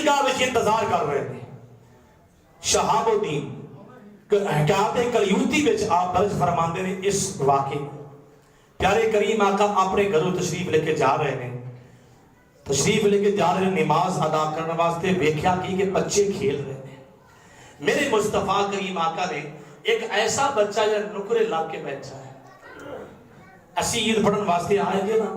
عیدگاہ وچ انتظار کر رہے ہیں. شہاب الدین حکایت کلیوتی وچ آپ درج فرماندے نے اس واقعے. پیارے کریم آقا اپنے گھروں تشریف لے کے جا رہے ہیں. تشریف لے کے جا رہے ہیں نماز ادا کرنے واسطے. ویکھیا کہ بچے کھیل رہے ہیں. میرے مصطفیٰ کریم آقا نے ایک ایسا بچہ جو نکرے لگ کے بیٹھا ہے. اسی عید پڑھن واسطے آئے گے نا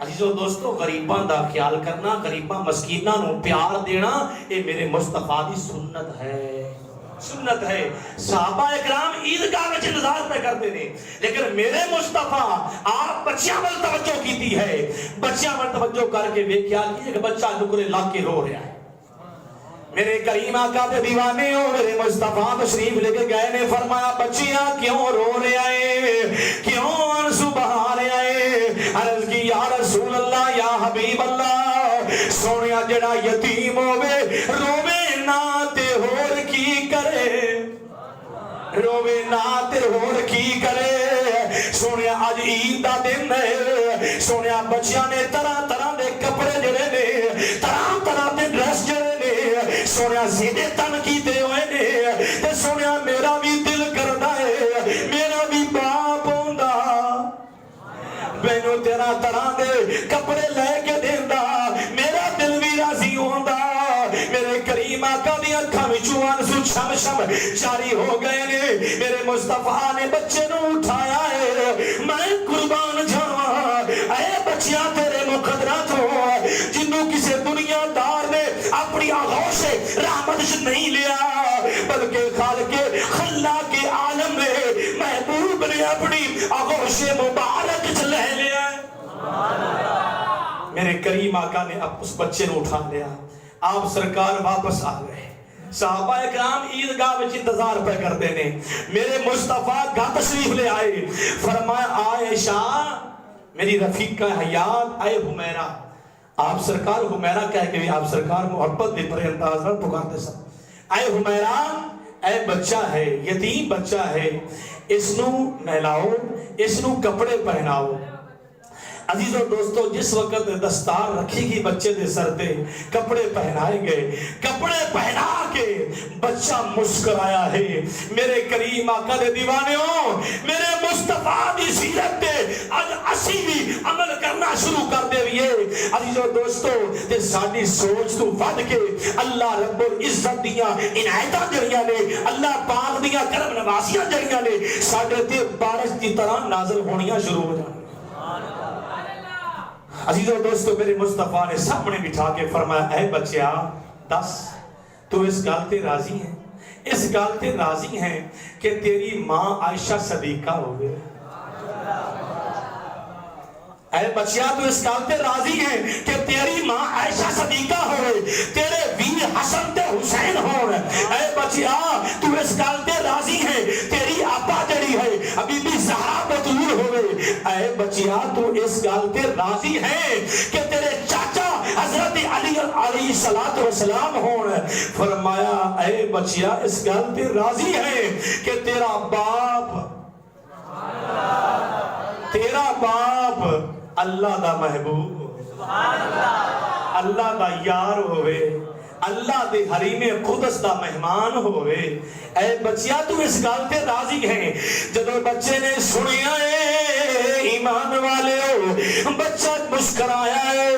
عزیزو دوستو, غریباں دا خیال کرنا, غریباں مسکیناں نو پیار دینا, یہ میرے مصطفیٰ دی سنت ہے. سنت ہے. صحابہ اکرام عیدگاہ میں انتظار پہ کرتے ہیں, لیکن میرے مصطفیٰ آپ بچیاں پر توجہ کیتی ہے. بچیاں پر توجہ کر کے ویکھیا کہ ایک بچہ نکرے لگ کے رو رہا ہے. میرے کریم آقا دے دیوانے ہو, میرے مصطفیٰ تشریف لے کے گئے نے. فرمایا بچیاں کیوں رو رہے آئے, کیوں آنسو بہا رہے آئے؟ عرض کی یا رسول اللہ, یا حبیب اللہ, سونیا جڑا یتیم ہوئے روے نہ تے ہور کی کرے, روے نہ تے ہور کی کرے. سونیا اج عید دا دن ہے. سونیا بچیاں نے طرح طرح دے کپڑے جڑے نے, طرح طرح دے ڈریس جڑے نے, سونیا سیدھے تن کیتے ہوئے نے. تے سونیا میرا بھی دل کردا ہے, میرا بھی باپ ہوندا, مینوں تیرا طرح دے کپڑے لے کے دیندا, میرا دل بھی راضی ہوندا. میرے کریم آقا دی اکھاں وچوں آنسو چھم چھم جاری ہو گئے نے. میرے مصطفیٰ نے بچے نو اٹھایا ہے. میں قربان جاواں اے بچیاں تیرے مقدرات ہو, جنوں کسے دنیا دار نے اپنی آغوش رحمت سے نہیں لیا, بلکہ خالق خلاق عالم نے محبوب نے اپنی آغوش مبارک سے لے لیا. میرے کریم آقا نے اب اس بچے نو اٹھا لیا. آپ سرکار واپس آ گئے. صحابہ اکرام عیدگاہ وچ انتظار پہ کرتے نے. میرے مصطفیٰ گھر تشریف لے آئے. فرمایا عائشہ میری رفیقہ حیات, اے حمیرہ. آپ سرکار حمیرہ کہہ کے بھی آپ سرکار محبت دے پر انداز نہ پکارتے سب. اے حمیرہ, اے بچہ ہے, یتیم بچہ ہے, اس نو نہلاؤ, اس نو کپڑے پہناؤ. عزیزو دوستو, جس وقت دستار رکھی گی بچے دے سر تے, کپڑے پہنائے گئے, کپڑے پہنا کے بچہ مسکرایا ہے. میرے کریم آقا دے دیوانے ہو, میرے مصطفیٰ دی سیرت تے آج اسی بھی عمل کرنا شروع کر دے ہوئے. عزیزو دوستو, تے ساڈی سوچ تو ود کے اللہ رب العزت دیاں عنایتاں جڑیاں نے, اللہ پاک دیاں کرم نوازیاں جڑیاں نے ساڈے تے بارش دی طرح نازل ہونیاں شروع ہو جائیں. عزیزو دوستو, میرے مصطفیٰ نے سامنے بٹھا کے فرمایا, اے بچیا دس, تو اس گل تے راضی ہیں, اس گل تے راضی ہیں کہ تیری ماں عائشہ صدیقہ ہوئے. اے بچیا تو اس گل تے راضی ہیں کہ تیری ماں عائشہ صدیقہ ہوئے, تیرے ویر حسن تے حسین ہوئے. اے بچیا تو اس گل تے راضی ہیں تیری آپا جڑی ہے ابھی بھی زہرا بطول ہوئے. اے بچیا تو اس گل تے راضی ہیں کہ تیرے چاچا حضرت علی علیہ السلام ہوئے. فرمایا اے بچیا اس گل تے راضی ہیں کہ تیرا باپ اللہ دا محبوب, اللہ دا یار ہوئے, اللہ دے حریم قدس دا مہمان ہوئے. اے بچیا تو اس گل تے راضی ہیں. جدو بچے نے سنیا ہے ایمان والے ہو, بچہ مسکرایا ہے,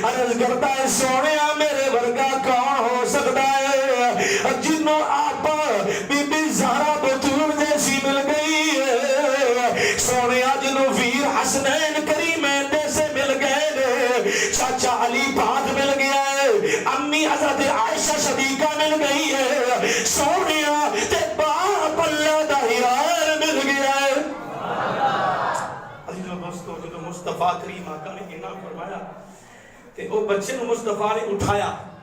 عرض کرتا ہے سونیا میرے ورگا کون ہو سکتا ہے جنوں آپا بی بی زہرا بطول جیسی مل گئی ہے, سونیا جنوں ویر حسنین کریمین جیسے مل گئے, چاچا علی پاک مل گیا ہے, امی حضرت عائشہ صدیقہ مل گئی ہے, سونیا تے باپ اللہ دا یار مل گیا ہے. عزیزو دوستو, جو مصطفیٰ کریم آقا نے انعام فرمایا تے وہ بچے نو مصطفیٰ نے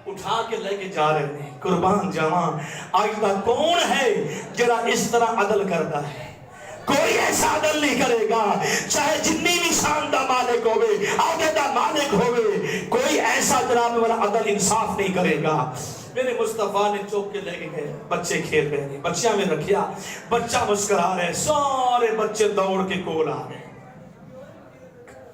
اٹھا کے لے کے جا رہے ہیں. قربان جاواں, آج دا کون ہے جڑا اس طرح عدل کرتا ہے؟ کوئی ایسا عدل نہیں کرے گا, چاہے جنی بھی شان دا مالک ہوئے, عہدے دا مالک ہوئے, کوئی ایسا جناب والا عدل انصاف نہیں کرے گا. میرے مصطفیٰ نے چوک کے لے گئے, بچے کھیل رہے ہیں, بچیاں میں رکھیا, بچہ مسکرا رہے, سارے بچے دوڑ کے کول آ گئے.